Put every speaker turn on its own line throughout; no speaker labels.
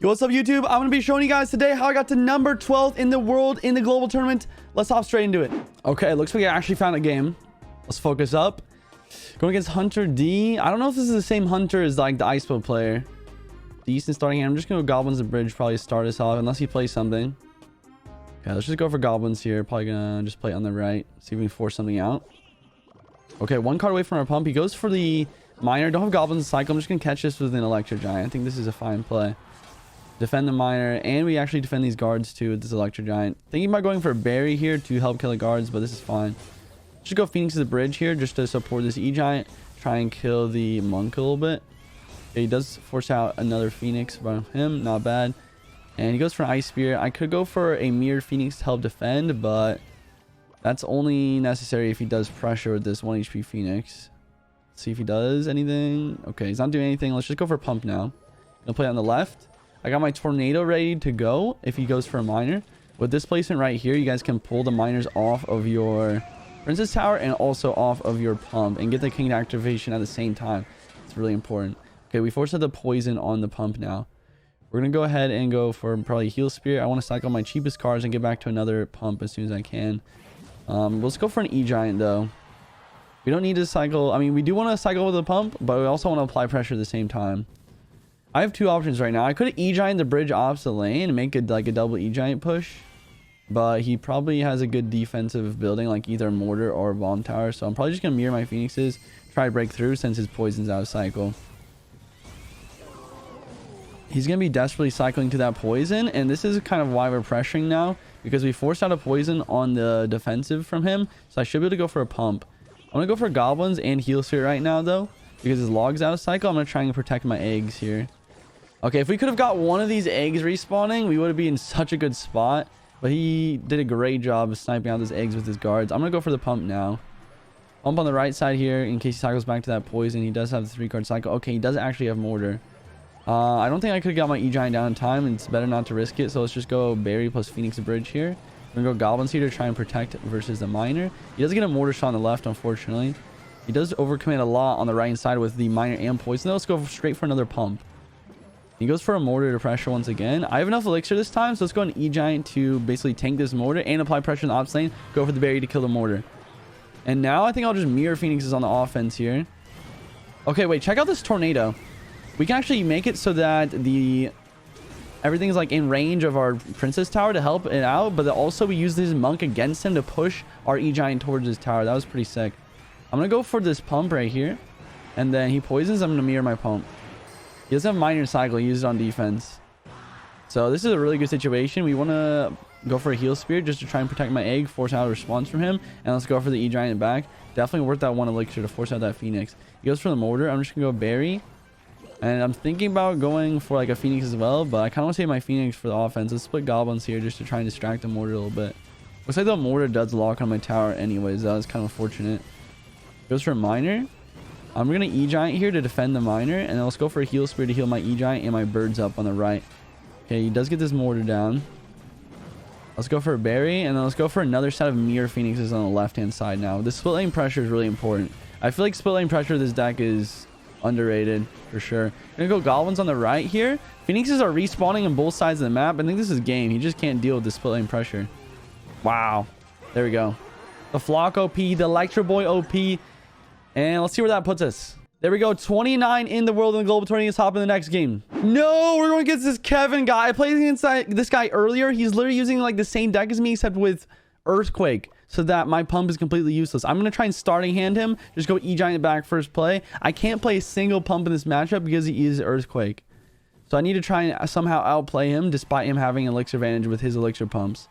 Yo, what's up, YouTube? I'm going to be showing you guys today how I got to number 12th in the world in the global tournament. Let's hop straight into it. Okay, looks like I actually found a game. Let's focus up. Going against Hunter D. I don't know if this is the same Hunter as like the Icepo player. Decent starting hand. I'm just going to go Goblins and Bridge. Probably start us off unless he plays something. Okay, let's just go for Goblins here. Probably going to just play on the right. See if we can force something out. Okay, one card away from our pump. He goes for the Miner. Don't have Goblins cycle. I'm just going to catch this with an Electro Giant. I think this is a fine play. Defend the Miner, and we actually defend these guards too with this Electro Giant. Thinking about going for a Berry here to help kill the guards, but this is fine. Just go Phoenix to the bridge here just to support this E-Giant. Try and kill the Monk a little bit. Okay, he does force out another Phoenix from him. Not bad. And he goes for an Ice Spear. I could go for a Mirrored Phoenix to help defend, but that's only necessary if he does pressure with this 1 HP Phoenix. Let's see if he does anything. Okay, he's not doing anything. Let's just go for Pump now. Gonna play on the left. I got my Tornado ready to go if he goes for a Miner. With this placement right here, you guys can pull the Miners off of your Princess Tower and also off of your Pump and get the King activation at the same time. It's really important. Okay, we forced out the Poison on the Pump now. We're going to go ahead and go for probably Heal Spear. I want to cycle my cheapest cards and get back to another Pump as soon as I can. Let's go for an E-Giant though. We don't need to cycle. I mean, we do want to cycle with the Pump, but we also want to apply pressure at the same time. I have two options right now. I could E-Giant the bridge opposite lane and make it like a double E-Giant push. But he probably has a good defensive building like either Mortar or Bomb Tower. So I'm probably just going to mirror my Phoenixes. Try to break through since his Poison's out of cycle. He's going to be desperately cycling to that Poison. And this is kind of why we're pressuring now. Because we forced out a Poison on the defensive from him. So I should be able to go for a Pump. I'm going to go for Goblins and Heal Sphere right now though. Because his Log's out of cycle. I'm going to try and protect my eggs here. Okay, if we could have got one of these eggs respawning, we would have been in such a good spot. But he did a great job of sniping out those eggs with his guards. I'm going to go for the Pump now. Pump on the right side here in case he cycles back to that Poison. He does have the 3-card cycle. Okay, he does actually have Mortar. I don't think I could have got my E-Giant down in time. And it's better not to risk it. So let's just go Berry plus Phoenix Bridge here. We're going to go Goblins here to try and protect versus the Miner. He does get a Mortar shot on the left, unfortunately. He does overcommand a lot on the right side with the Miner and Poison. Let's go straight for another Pump. He goes for a Mortar to pressure once again. I have enough Elixir this time, so let's go an E-Giant to basically tank this Mortar and apply pressure in the opposite lane. Go for the Berry to kill the Mortar. And now I think I'll just mirror Phoenixes on the offense here. Okay, wait. Check out this Tornado. We can actually make it so that everything's like in range of our Princess Tower to help it out. But also we use this Monk against him to push our E-Giant towards his tower. That was pretty sick. I'm going to go for this Pump right here. And then he poisons. I'm going to mirror my Pump. He doesn't have Miner cycle. He uses it on defense. So this is a really good situation. We want to go for a Heal Spear just to try and protect my egg. Force out a response from him. And let's go for the E-Giant back. Definitely worth that one Elixir to force out that Phoenix. He goes for the Mortar. I'm just going to go Berry. And I'm thinking about going for like a Phoenix as well. But I kind of want to save my Phoenix for the offense. Let's split Goblins here just to try and distract the Mortar a little bit. Looks like the Mortar does lock on my tower anyways. That was kind of unfortunate. Goes for a Miner. I'm going to E-Giant here to defend the Miner. And then let's go for a Heal Spear to heal my E-Giant and my birds up on the right. Okay, he does get this Mortar down. Let's go for a Berry. And then let's go for another set of Mirror Phoenixes on the left-hand side now. This split lane pressure is really important. I feel like split lane pressure of this deck is underrated for sure. I'm going to go Goblins on the right here. Phoenixes are respawning on both sides of the map. I think this is game. He just can't deal with the split lane pressure. Wow. There we go. The Flock OP, the Electro Boy OP. And let's see where that puts us. There we go. 29 in the world in the global tournament. Let's hop in the next game. No, we're going against this Kevin guy. I played against this guy earlier. He's literally using like the same deck as me except with Earthquake. So that my Pump is completely useless. I'm going to try and starting hand him. Just go E-Giant back first play. I can't play a single Pump in this matchup because he is Earthquake. So I need to try and somehow outplay him despite him having Elixir advantage with his Elixir Pumps.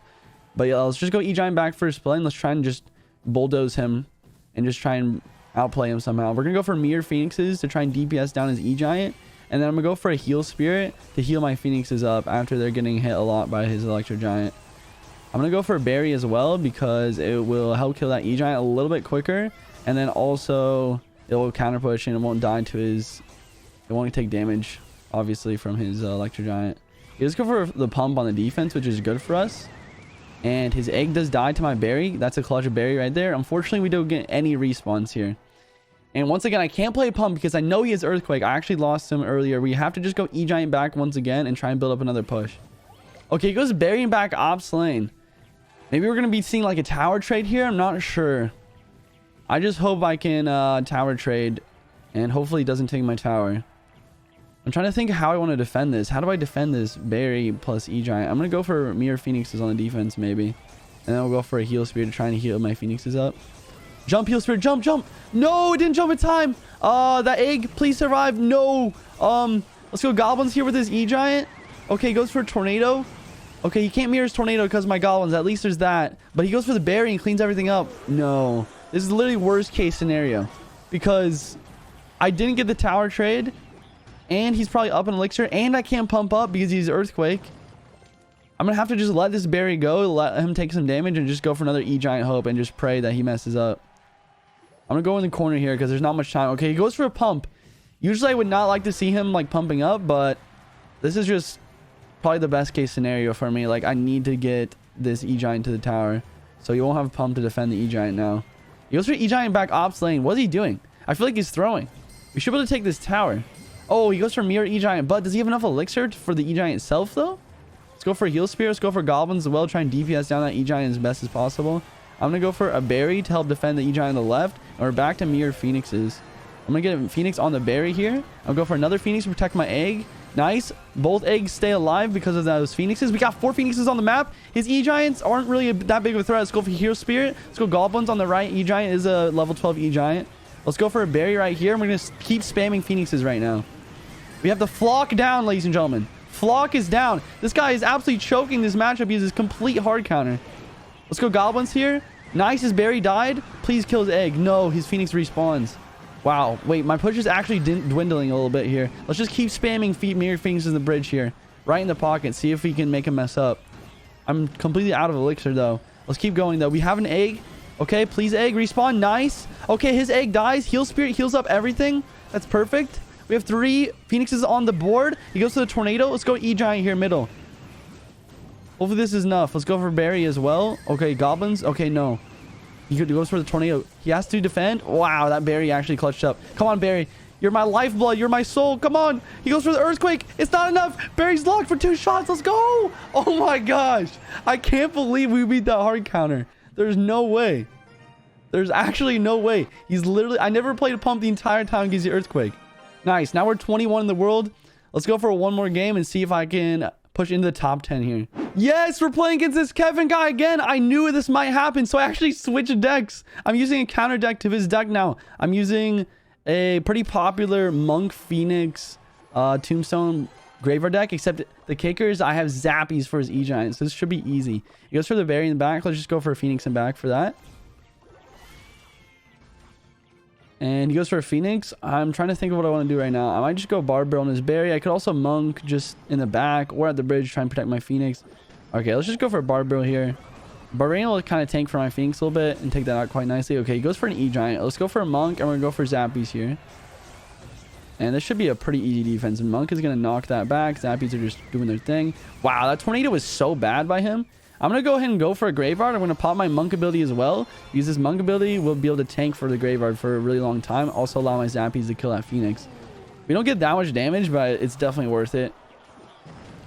But yeah, let's just go E-Giant back first play. And let's try and just bulldoze him. And just try and outplay him somehow. We're going to go for Mirror Phoenixes to try and DPS down his E-Giant. And then I'm going to go for a Heal Spirit to heal my Phoenixes up after they're getting hit a lot by his Electro Giant. I'm going to go for a Berry as well because it will help kill that E-Giant a little bit quicker. And then also it will counter push and it won't die to his... It won't take damage, obviously, from his Electro Giant. Let's go for the Pump on the defense, which is good for us. And his egg does die to my Berry. That's a clutch of Berry right there. Unfortunately, we don't get any respawns here. And once again, I can't play Pump because I know he has Earthquake. I actually lost him earlier. We have to just go E-Giant back once again and try and build up another push. Okay, he goes burying back Ops lane. Maybe we're going to be seeing like a tower trade here. I'm not sure. I just hope I can tower trade. And hopefully he doesn't take my tower. I'm trying to think how I want to defend this. How do I defend this Barry plus E-Giant? I'm going to go for Mirror Phoenixes on the defense maybe. And then we'll go for a Heal Spirit to try and heal my Phoenixes up. Jump, Heal Spirit, jump, jump. No, it didn't jump in time. That egg, please survive. No. Let's go Goblins here with his E-Giant. Okay, he goes for a Tornado. Okay, he can't mirror his Tornado because of my Goblins. At least there's that. But he goes for the Berry and cleans everything up. No. This is literally worst case scenario. Because I didn't get the tower trade. And he's probably up an Elixir. And I can't pump up because he's Earthquake. I'm going to have to just let this Berry go. Let him take some damage and just go for another E-Giant Hope. And just pray that he messes up. I'm going to go in the corner here because there's not much time. Okay, he goes for a pump. Usually I would not like to see him like pumping up. But this is just probably the best case scenario for me. Like I need to get this E-Giant to the tower. So you won't have a pump to defend the E-Giant now. He goes for E-Giant back Ops lane. What is he doing? I feel like he's throwing. We should be able to take this tower. Oh, he goes for Mirror E-Giant. But does he have enough Elixir for the E-Giant itself, though? Let's go for a Heal Spear. Let's go for Goblins as well. Try and DPS down that E-Giant as best as possible. I'm going to go for a Berry to help defend the E-Giant on the left. And we're back to Mirror Phoenixes. I'm going to get a Phoenix on the Berry here. I'll go for another Phoenix to protect my egg. Nice. Both eggs stay alive because of those Phoenixes. We got 4 Phoenixes on the map. His E-Giants aren't really that big of a threat. Let's go for Heal Spirit. Let's go Goblins on the right. E-Giant is a level 12 E-Giant. Let's go for a Berry right here. And we're going to keep spamming Phoenixes right now. We have the Flock down, ladies and gentlemen. Flock is down. This guy is absolutely choking this matchup. He uses complete hard counter. Let's go Goblins here. Nice. His Berry died. Please kill his egg. No, his Phoenix respawns. Wow. Wait, my push is actually dwindling a little bit here. Let's just keep spamming Mirror Phoenixes in the bridge here. Right in the pocket. See if we can make him mess up. I'm completely out of Elixir, though. Let's keep going, though. We have an egg. Okay, please egg. Respawn. Nice. Okay, his egg dies. Heal Spirit heals up everything. That's perfect. We have 3 Phoenixes on the board. He goes to the Tornado. Let's go E-Giant here middle. Hopefully this is enough. Let's go for Berry as well. Okay, Goblins. Okay, no. He goes for the Tornado. He has to defend. Wow, that Berry actually clutched up. Come on, Berry. You're my lifeblood. You're my soul. Come on. He goes for the Earthquake. It's not enough. Berry's locked for 2 shots. Let's go. Oh my gosh. I can't believe we beat that hard counter. There's no way. There's actually no way. He's literally... I never played a pump the entire time against the Earthquake. Nice. Now we're 21 in the world. Let's go for one more game and see if I can push into the top 10 here. Yes, we're playing against this Kevin guy again. I knew this might happen, so I actually switched decks. I'm using a counter deck to his deck now. I'm using a pretty popular Monk Phoenix Tombstone Graveyard deck, except the kicker is I have Zappies for his E-Giant, so this should be easy. He goes for the Berry in the back. Let's just go for a Phoenix in back for that. And he goes for a Phoenix. I'm trying to think of what I want to do right now. I might just go Barbell on his Berry. I could also Monk just in the back or at the bridge, try and protect my Phoenix. Okay, let's just go for a Barbell here. Barbarian will kind of tank for my Phoenix a little bit and take that out quite nicely. Okay, he goes for an E-Giant. Let's go for a Monk, and we're going to go for Zappies here. And this should be a pretty easy defense. Monk is going to knock that back. Zappies are just doing their thing. Wow, that Tornado was so bad by him. I'm going to go ahead and go for a Graveyard. I'm going to pop my Monk ability as well. Use this Monk ability. We'll be able to tank for the Graveyard for a really long time. Also allow my Zappies to kill that Phoenix. We don't get that much damage, but it's definitely worth it.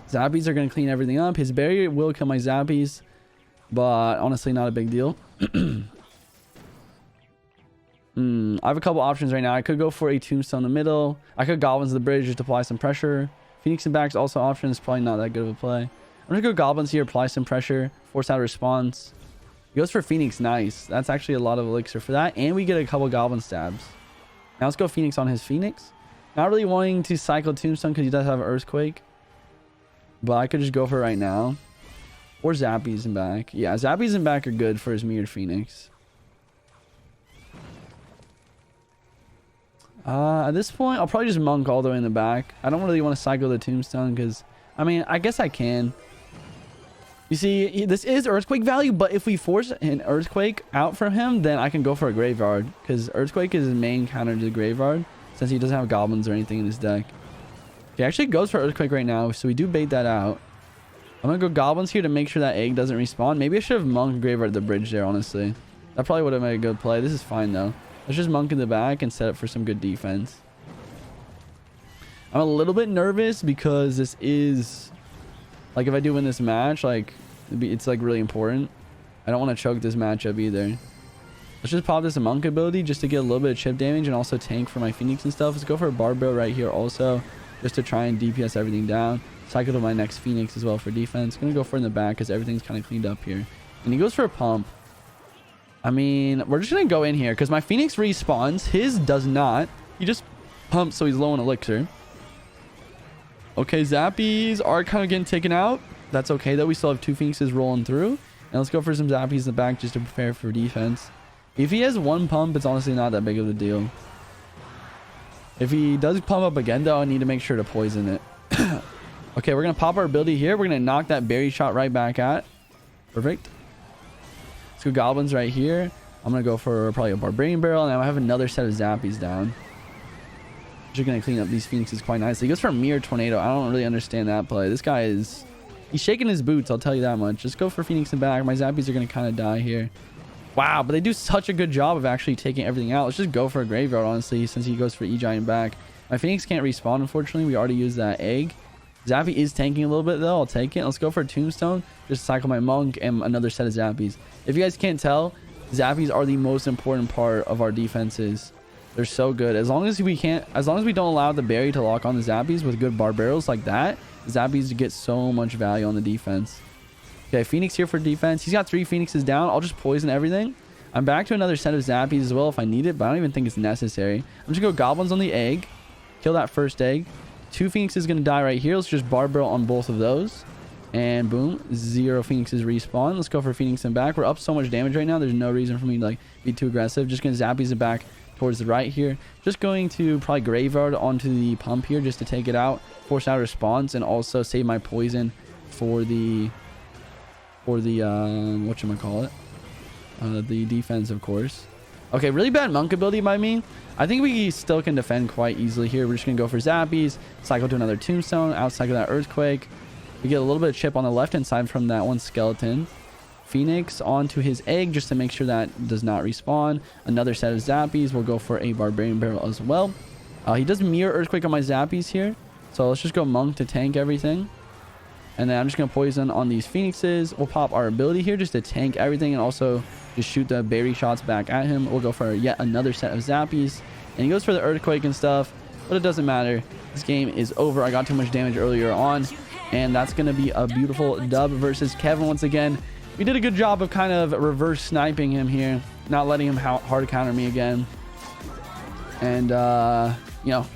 Zappies are going to clean everything up. His barrier will kill my Zappies, but honestly, not a big deal. I have a couple options right now. I could go for a Tombstone in the middle. I could Goblins to the bridge just to apply some pressure. Phoenix and back is also an option. It's probably not that good of a play. I'm going to go Goblins here, apply some pressure, force out a response. He goes for Phoenix. Nice. That's actually a lot of elixir for that. And we get a couple Goblin stabs. Now let's go Phoenix on his Phoenix. Not really wanting to cycle Tombstone because he does have Earthquake. But I could just go for it right now. Or Zappies in back. Yeah, Zappies in back are good for his mirrored Phoenix. At this point, I'll probably just Monk all the way in the back. I don't really want to cycle the Tombstone because, I mean, I guess I can. You see, this is Earthquake value, but if we force an Earthquake out from him, then I can go for a Graveyard because Earthquake is his main counter to the Graveyard since he doesn't have Goblins or anything in his deck. He actually goes for Earthquake right now, so we do bait that out. I'm going to go Goblins here to make sure that egg doesn't respawn. Maybe I should have Monk Graveyard at the bridge there, honestly. That probably would have made a good play. This is fine, though. Let's just monk in the back and set up for some good defense. I'm a little bit nervous because this is like, if I do win this match, like it's like really important. I don't want to choke this matchup either. Let's just pop this monk ability just to get a little bit of chip damage and also tank for my Phoenix and stuff. Let's go for a barbell right here also, just to try and DPS everything down. Cycle to my next Phoenix as well for defense. Gonna go for in the back because everything's kind of cleaned up here. And he goes for a pump. I mean, we're just gonna go in here because my Phoenix respawns. His does not. He just pumps, so he's low on elixir. Okay, Zappies are kind of getting taken out. That's okay though. We still have 2 Phoenixes rolling through. And let's go for some Zappies in the back just to prepare for defense. If he has 1 pump, it's honestly not that big of a deal. If he does pump up again though, I need to make sure to poison it. Okay, we're gonna pop our ability here. We're gonna knock that berry shot right back at. Perfect. Let's go goblins right here. I'm gonna go for probably a barbarian barrel, and I have another set of Zappies down. Just gonna clean up these Phoenixes quite nicely. He goes for a mirror tornado. I don't really understand that play. This guy is... he's shaking his boots, I'll tell you that much. Just go for Phoenix in back. My Zappies are gonna kind of die here. Wow, but they do such a good job of actually taking everything out. Let's just go for a graveyard, honestly, since he goes for E-Giant back. My Phoenix can't respawn, unfortunately. We already used that egg. Zappy is tanking a little bit, though. I'll take it. Let's go for a Tombstone. Just cycle my Monk and another set of Zappies. If you guys can't tell, Zappies are the most important part of our defenses. They're so good. As long as we don't allow the berry to lock on the Zappies with good barbarrels like that, Zappies get so much value on the defense. Okay, Phoenix here for defense. He's got 3 Phoenixes down. I'll just poison everything. I'm back to another set of Zappies as well if I need it, but I don't even think it's necessary. I'm just going to go Goblins on the egg. Kill that first egg. 2 Phoenixes going to die right here. Let's just barbell on both of those. And boom, 0 Phoenixes respawn. Let's go for Phoenix and back. We're up so much damage right now. There's no reason for me to like be too aggressive. Just going to Zappies it back towards the right here. Just going to probably Graveyard onto the pump here just to take it out. Force out a response and also save my poison for the whatchamacallit? The defense, of course. Okay, really bad monk ability by me. I think we still can defend quite easily here. We're just gonna go for Zappies, cycle to another Tombstone, out cycle that Earthquake. We get a little bit of chip on the left hand side from that one skeleton. Phoenix onto his egg just to make sure that does not respawn. Another set of Zappies. We'll go for a Barbarian Barrel as well. He does mirror Earthquake on my Zappies here. So let's just go Monk to tank everything. And then I'm just going to poison on these Phoenixes. We'll pop our ability here just to tank everything and also just shoot the berry shots back at him. We'll go for yet another set of Zappies. And he goes for the Earthquake and stuff, but it doesn't matter. This game is over. I got too much damage earlier on. And that's going to be a beautiful dub versus Kevin once again. We did a good job of kind of reverse sniping him here. Not letting him hard counter me again. And, you know,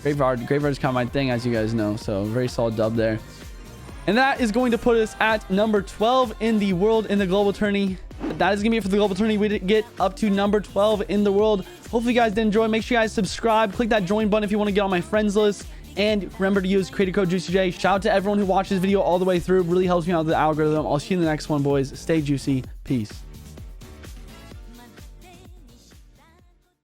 Graveyard is kind of my thing, as you guys know. So very solid dub there. And that is going to put us at number 12 in the world in the global tourney. That is going to be it for the global tourney. We did get up to number 12 in the world. Hopefully you guys did enjoy. Make sure you guys subscribe. Click that join button if you want to get on my friends list. And remember to use creator code JuicyJ. Shout out to everyone who watched this video all the way through. It really helps me out with the algorithm. I'll see you in the next one, boys. Stay juicy. Peace.